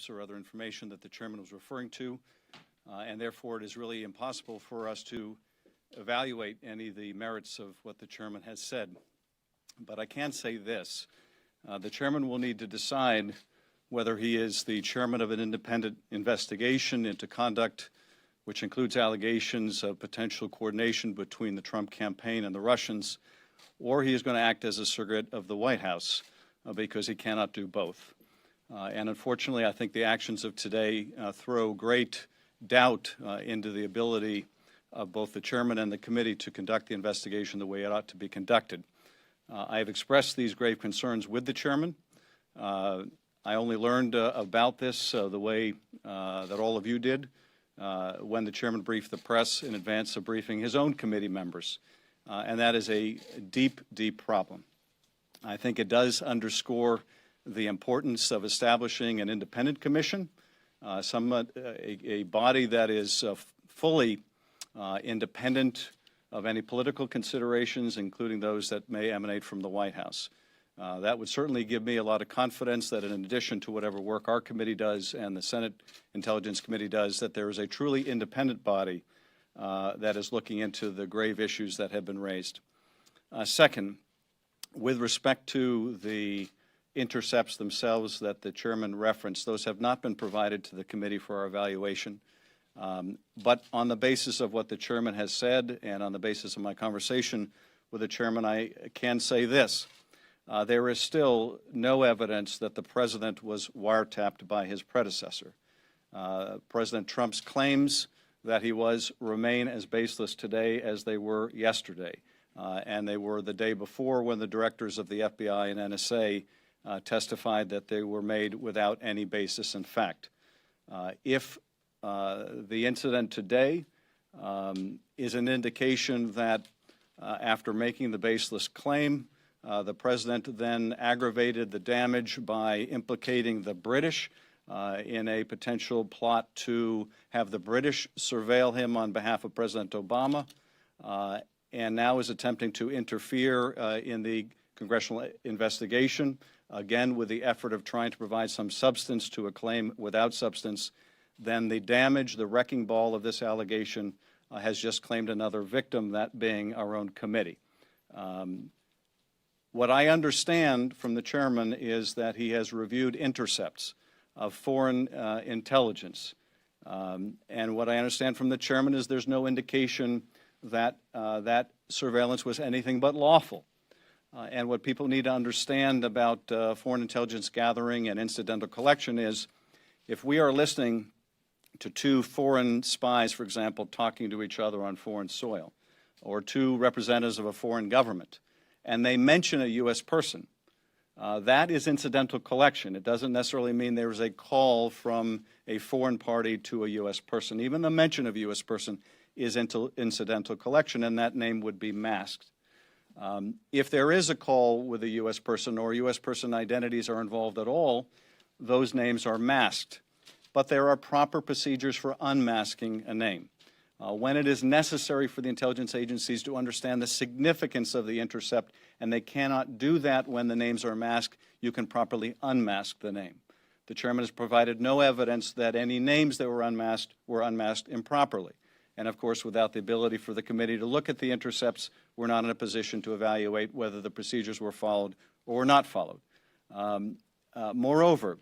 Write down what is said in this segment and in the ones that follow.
or other information that the chairman was referring to, and therefore it is really impossible for us to evaluate any of the merits of what the chairman has said. But I can say this. The chairman will need to decide whether he is the chairman of an independent investigation into conduct which includes allegations of potential coordination between the Trump campaign and the Russians, or he is going to act as a surrogate of the White House because he cannot do both. And unfortunately, I think the actions of today throw great doubt into the ability of both the chairman and the committee to conduct the investigation the way it ought to be conducted. I have expressed these grave concerns with the chairman. I only learned about this the way that all of you did when the chairman briefed the press in advance of briefing his own committee members. And that is a deep, deep problem. I think it does underscore the importance of establishing an independent commission, a body that is fully independent of any political considerations, including those that may emanate from the White House. That would certainly give me a lot of confidence that in addition to whatever work our committee does and the Senate Intelligence Committee does, that there is a truly independent body that is looking into the grave issues that have been raised. Second, with respect to the intercepts themselves that the chairman referenced, those have not been provided to the committee for our evaluation. But on the basis of what the chairman has said and on the basis of my conversation with the chairman, I can say this. There is still no evidence that the president was wiretapped by his predecessor. President Trump's claims that he was remain as baseless today as they were yesterday. And they were the day before when the directors of the FBI and NSA testified that they were made without any basis in fact. If the incident today is an indication that after making the baseless claim, the president then aggravated the damage by implicating the British in a potential plot to have the British surveil him on behalf of President Obama, and now is attempting to interfere in the congressional investigation, again with the effort of trying to provide some substance to a claim without substance, then the damage, the wrecking ball of this allegation has just claimed another victim, that being our own committee. What I understand from the chairman is that he has reviewed intercepts of foreign intelligence. And what I understand from the chairman is there's no indication that that surveillance was anything but lawful. And what people need to understand about foreign intelligence gathering and incidental collection is if we are listening to two foreign spies, for example, talking to each other on foreign soil, or two representatives of a foreign government, and they mention a U.S. person, that is incidental collection. It doesn't necessarily mean there is a call from a foreign party to a U.S. person. Even the mention of a U.S. person is incidental collection, and that name would be masked. If there is a call with a U.S. person or U.S. person identities are involved at all, those names are masked. But there are proper procedures for unmasking a name. When it is necessary for the intelligence agencies to understand the significance of the intercept, and they cannot do that when the names are masked, you can properly unmask the name. The chairman has provided no evidence that any names that were unmasked improperly. And of course, without the ability for the committee to look at the intercepts, we're not in a position to evaluate whether the procedures were followed or were not followed. Moreover,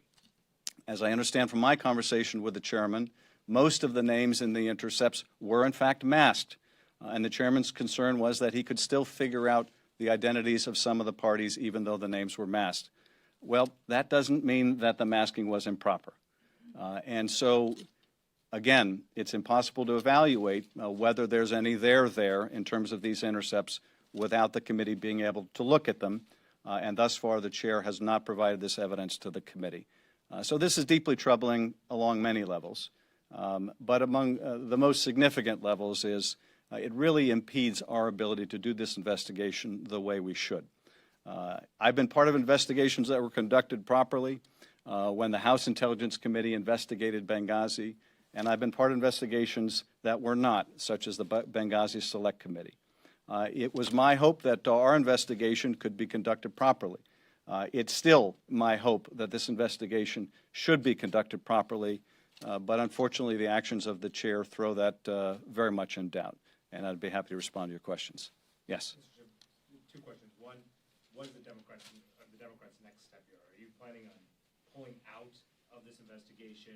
as I understand from my conversation with the chairman, most of the names in the intercepts were in fact masked. And the chairman's concern was that he could still figure out the identities of some of the parties even though the names were masked. Well, that doesn't mean that the masking was improper. And so, again, it's impossible to evaluate whether there's any there in terms of these intercepts without the committee being able to look at them. And thus far, the chair has not provided this evidence to the committee. So this is deeply troubling along many levels. But among the most significant levels is it really impedes our ability to do this investigation the way we should. I've been part of investigations that were conducted properly when the House Intelligence Committee investigated Benghazi, and I've been part of investigations that were not, such as the Benghazi Select Committee. It was my hope that our investigation could be conducted properly. It's still my hope that this investigation should be conducted properly, but unfortunately the actions of the chair throw that very much in doubt, and I'd be happy to respond to your questions. Yes? Two questions. One, what is the Democrats' next step here? Are you planning on pulling out of this investigation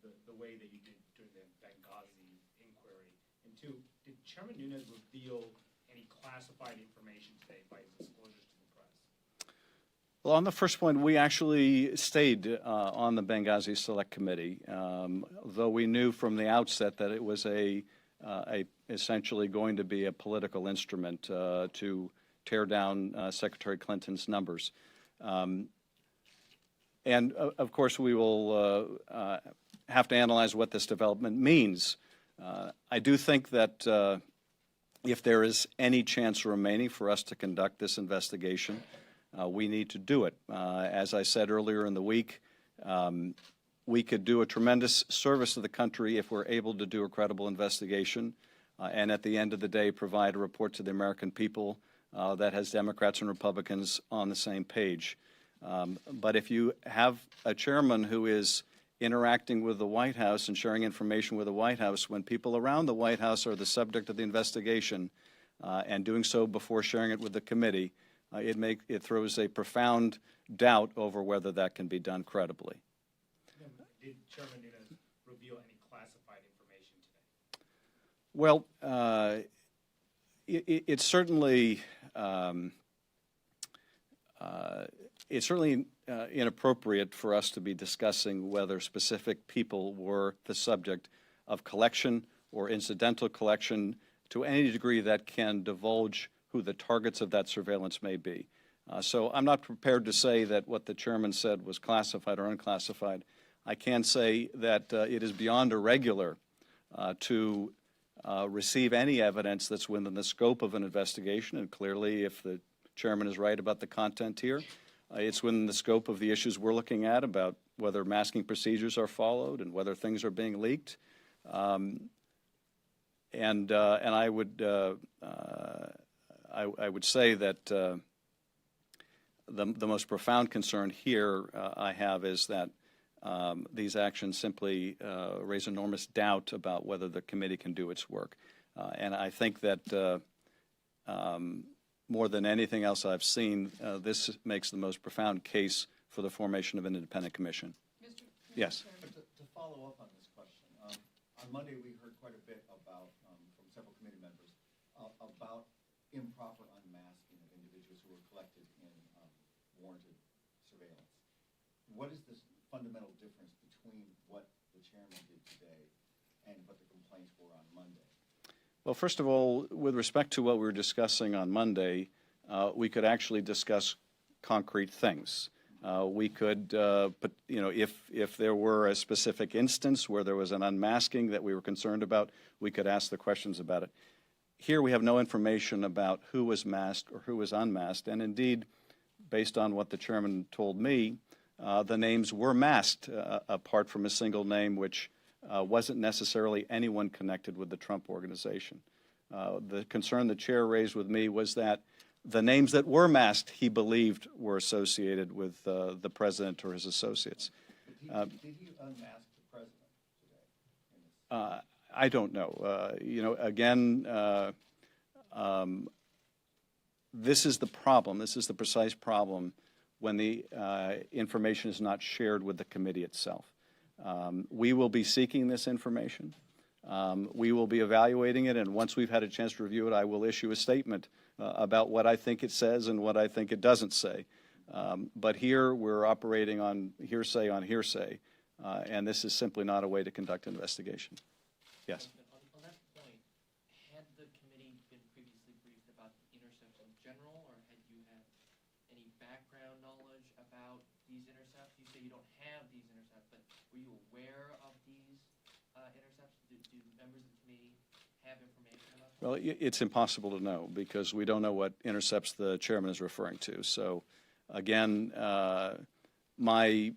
the way that you did during the Benghazi inquiry? And two, did Chairman Nunes reveal any classified information today by his disclosures to the press? Well, on the first point, we actually stayed on the Benghazi Select Committee, though we knew from the outset that it was essentially going to be a political instrument to tear down Secretary Clinton's numbers. And of course, we will have to analyze what this development means. I do think that if there is any chance remaining for us to conduct this investigation, we need to do it. As I said earlier in the week, we could do a tremendous service to the country if we're able to do a credible investigation and at the end of the day provide a report to the American people that has Democrats and Republicans on the same page. But if you have a chairman who is interacting with the White House and sharing information with the White House when people around the White House are the subject of the investigation and doing so before sharing it with the committee, it throws a profound doubt over whether that can be done credibly. Did Chairman Nunes reveal any classified information today? Well, it's certainly inappropriate for us to be discussing whether specific people were the subject of collection or incidental collection to any degree that can divulge who the targets of that surveillance may be. So I'm not prepared to say that what the chairman said was classified or unclassified. I can say that it is beyond irregular to receive any evidence that's within the scope of an investigation, and clearly if the chairman is right about the content here, it's within the scope of the issues we're looking at about whether masking procedures are followed and whether things are being leaked. And I would say that the most profound concern here I have is that these actions simply raise enormous doubt about whether the committee can do its work. And I think that more than anything else I've seen, this makes the most profound case for the formation of an independent commission. Yes. To follow up on this question, on Monday we heard quite a bit about, from several committee members, about improper unmasking of individuals who were collected in warranted surveillance. What is this fundamental difference between what the chairman did today and what the complaints were on Monday? Well, first of all, with respect to what we were discussing on Monday, we could actually discuss concrete things. We could, if there were a specific instance where there was an unmasking that we were concerned about, we could ask the questions about it. Here we have no information about who was masked or who was unmasked, and indeed, based on what the chairman told me, the names were masked apart from a single name which wasn't necessarily anyone connected with the Trump organization. The concern the chair raised with me was that the names that were masked he believed were associated with the president or his associates. Did he unmask the president today? I don't know. Again, this is the problem. This is the precise problem when the information is not shared with the committee itself. We will be seeking this information. We will be evaluating it, and once we've had a chance to review it, I will issue a statement about what I think it says and what I think it doesn't say. But here we're operating on hearsay, and this is simply not a way to conduct an investigation. Yes? On that point, had the committee been previously briefed about the intercepts in general, or had you had any background knowledge about these intercepts? You say you don't have these intercepts, but were you aware of these intercepts? Do members of the committee have information about them? Well, it's impossible to know because we don't know what intercepts the chairman is referring to. So, again, my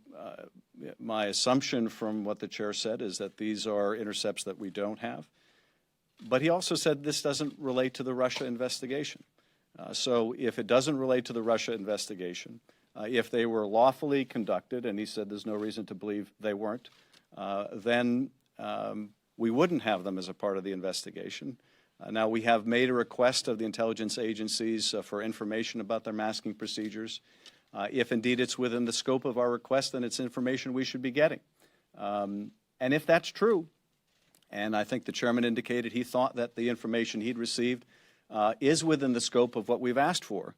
assumption from what the chair said is that these are intercepts that we don't have. But he also said this doesn't relate to the Russia investigation. So if it doesn't relate to the Russia investigation, If they were lawfully conducted, and he said there's no reason to believe they weren't, then we wouldn't have them as a part of the investigation. Now, we have made a request of the intelligence agencies for information about their masking procedures. If indeed it's within the scope of our request, then it's information we should be getting. And if that's true, and I think the chairman indicated he thought that the information he'd received is within the scope of what we've asked for,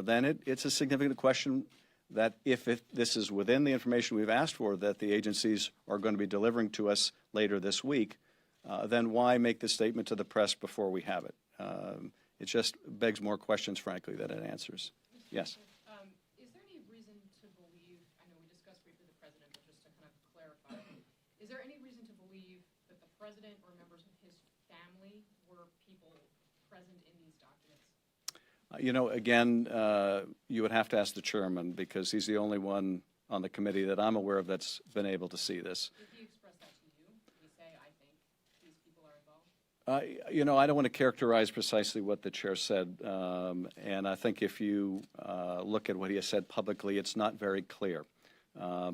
then it's a significant question that if this is within the information we've asked for that the agencies are going to be delivering to us later this week, then why make the statement to the press before we have it? It just begs more questions, frankly, than it answers. Yes. Is there any reason to believe, I know we discussed briefly the president, but just to kind of clarify, is there any reason to believe that the president or members of his family were people present in these documents? You know, again, you would have to ask the chairman because he's the only one on the committee that I'm aware of that's been able to see this. Did he express that to you? Did he say, I think these people are involved? You know, I don't want to characterize precisely what the chair said, and I think if you look at what he has said publicly, it's not very clear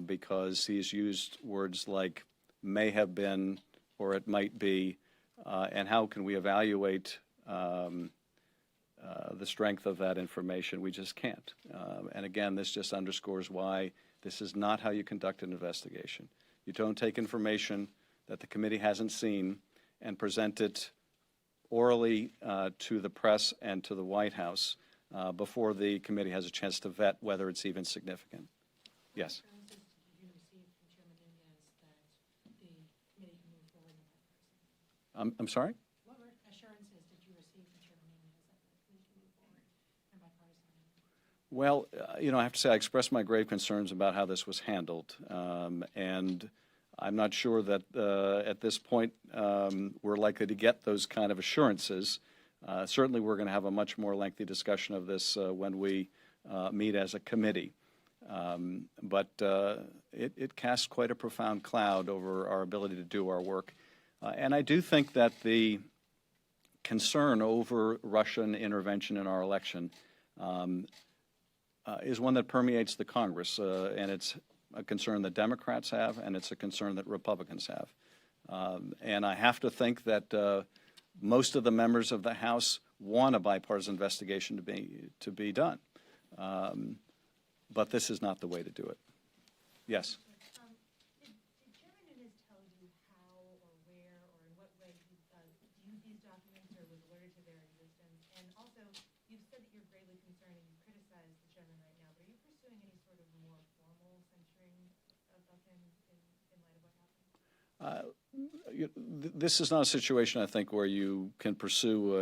because he's used words like may have been or it might be, and how can we evaluate the strength of that information? We just can't. And again, this just underscores why this is not how you conduct an investigation. You don't take information that the committee hasn't seen and present it orally to the press and to the White House before the committee has a chance to vet whether it's even significant. Yes. What assurances did you receive from Chairman Nunez that the committee can move forward in bipartisan? I'm sorry? What assurances did you receive from Chairman Nunez that the committee can move forward in bipartisan? Well, you know, I have to say I expressed my grave concerns about how this was handled, and I'm not sure that at this point we're likely to get those kind of assurances. Certainly we're going to have a much more lengthy discussion of this when we meet as a committee. But it casts quite a profound cloud over our ability to do our work. And I do think that the concern over Russian intervention in our election is one that permeates the Congress, and it's a concern that Democrats have, and it's a concern that Republicans have. And I have to think that most of the members of the House want a bipartisan investigation to be done. But this is not the way to do it. Yes? Did Chairman Nunez tell you how or where or in what way he viewed these documents or was alerted to their existence? And also, you've said that you're gravely concerned and you criticize the chairman right now, but are you pursuing any sort of more formal censuring of him in light of what happened? This is not a situation, I think, where you can pursue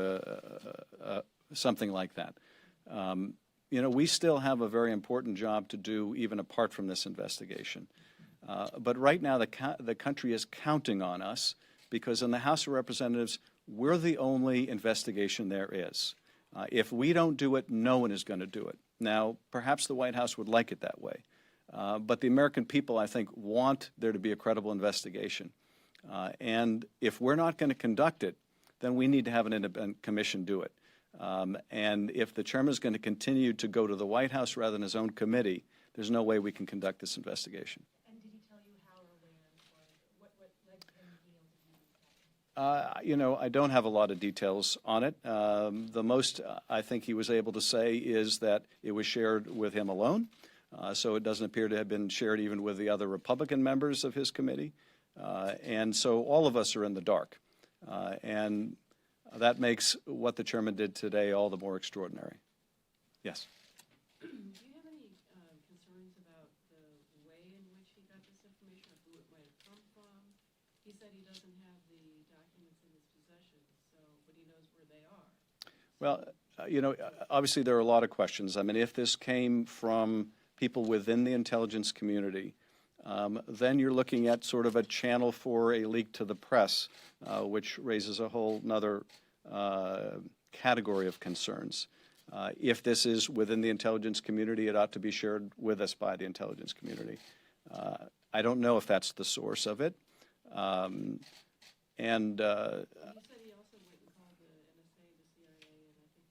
something like that. You know, we still have a very important job to do even apart from this investigation. But right now the country is counting on us because in the House of Representatives, we're the only investigation there is. If we don't do it, no one is going to do it. Now, perhaps the White House would like it that way. But the American people, I think, want there to be a credible investigation. And if we're not going to conduct it, then we need to have an independent commission do it. And if the chairman is going to continue to go to the White House rather than his own committee, there's no way we can conduct this investigation. And did he tell you how or where or what led to him being able to do these documents? You know, I don't have a lot of details on it. The most I think he was able to say is that it was shared with him alone. So it doesn't appear to have been shared even with the other Republican members of his committee. And so all of us are in the dark. And that makes what the chairman did today all the more extraordinary. Yes? Do you have any concerns about the way in which he got this information or who it might have come from? He said he doesn't have the documents in his possession, but he knows where they are. Well, you know, obviously there are a lot of questions. I mean, if this came from people within the intelligence community, then you're looking at sort of a channel for a leak to the press, which raises a whole nother category of concerns. If this is within the intelligence community, it ought to be shared with us by the intelligence community. I don't know if that's the source of it. You said he also went and called the NSA, the CIA, and I think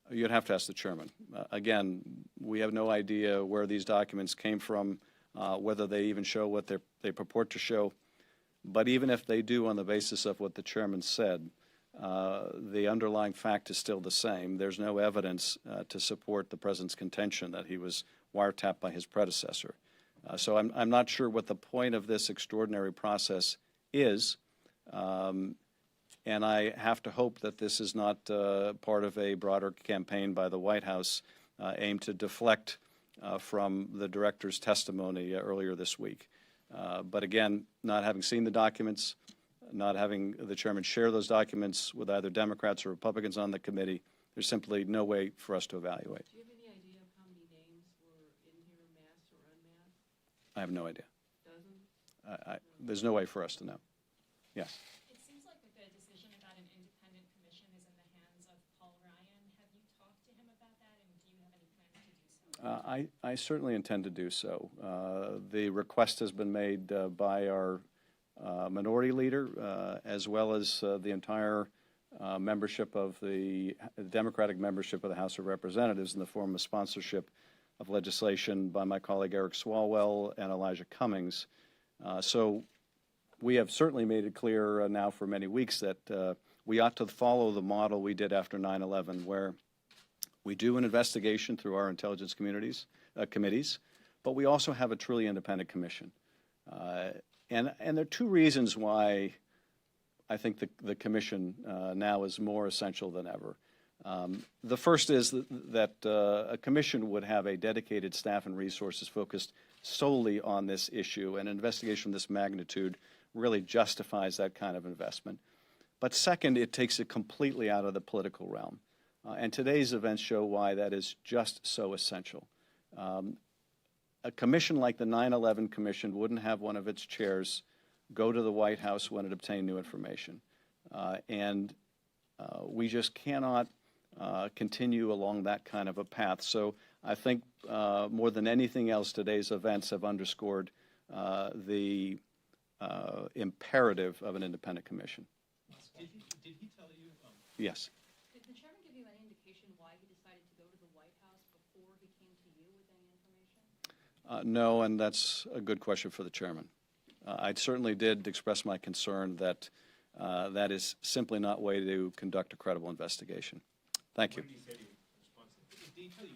the You'd have to ask the chairman. Again, we have no idea where these documents came from, whether they even show what they purport to show. But even if they do on the basis of what the chairman said, the underlying fact is still the same. There's no evidence to support the president's contention that he was wiretapped by his predecessor. So I'm not sure what the point of this extraordinary process is. And I have to hope that this is not part of a broader campaign by the White House aimed to deflect from the director's testimony earlier this week. But again, not having seen the documents, not having the chairman share those documents with either Democrats or Republicans on the committee, there's simply no way for us to evaluate. Do you have any idea of how many names were in here, masked or unmasked? I have no idea. Dozens? There's no way for us to know. Yes. It seems like that the decision about an independent commission is in the hands of Paul Ryan. Have you talked to him about that, and do you have any plans to do so? I certainly intend to do so. The request has been made by our minority leader, as well as the entire membership of the Democratic membership of the House of Representatives in the form of sponsorship of legislation by my colleague Eric Swalwell and Elijah Cummings. So we have certainly made it clear now for many weeks that we ought to follow the model we did after 9/11, where we do an investigation through our intelligence committees, but we also have a truly independent commission. And there are two reasons why I think the commission now is more essential than ever. The first is that a commission would have a dedicated staff and resources focused solely on this issue, and an investigation of this magnitude really justifies that kind of investment. But second, it takes it completely out of the political realm. And today's events show why that is just so essential. A commission like the 9/11 Commission wouldn't have one of its chairs go to the White House when it obtained new information. And we just cannot continue along that kind of a path. So I think more than anything else, today's events have underscored the imperative of an independent commission. Did he tell you? Yes. Did the chairman give you any indication why he decided to go to the White House before he came to you with any information? No, and that's a good question for the chairman. I certainly did express my concern that that is simply not a way to conduct a credible investigation. Thank you. What did he say to you in response to that? Did he tell you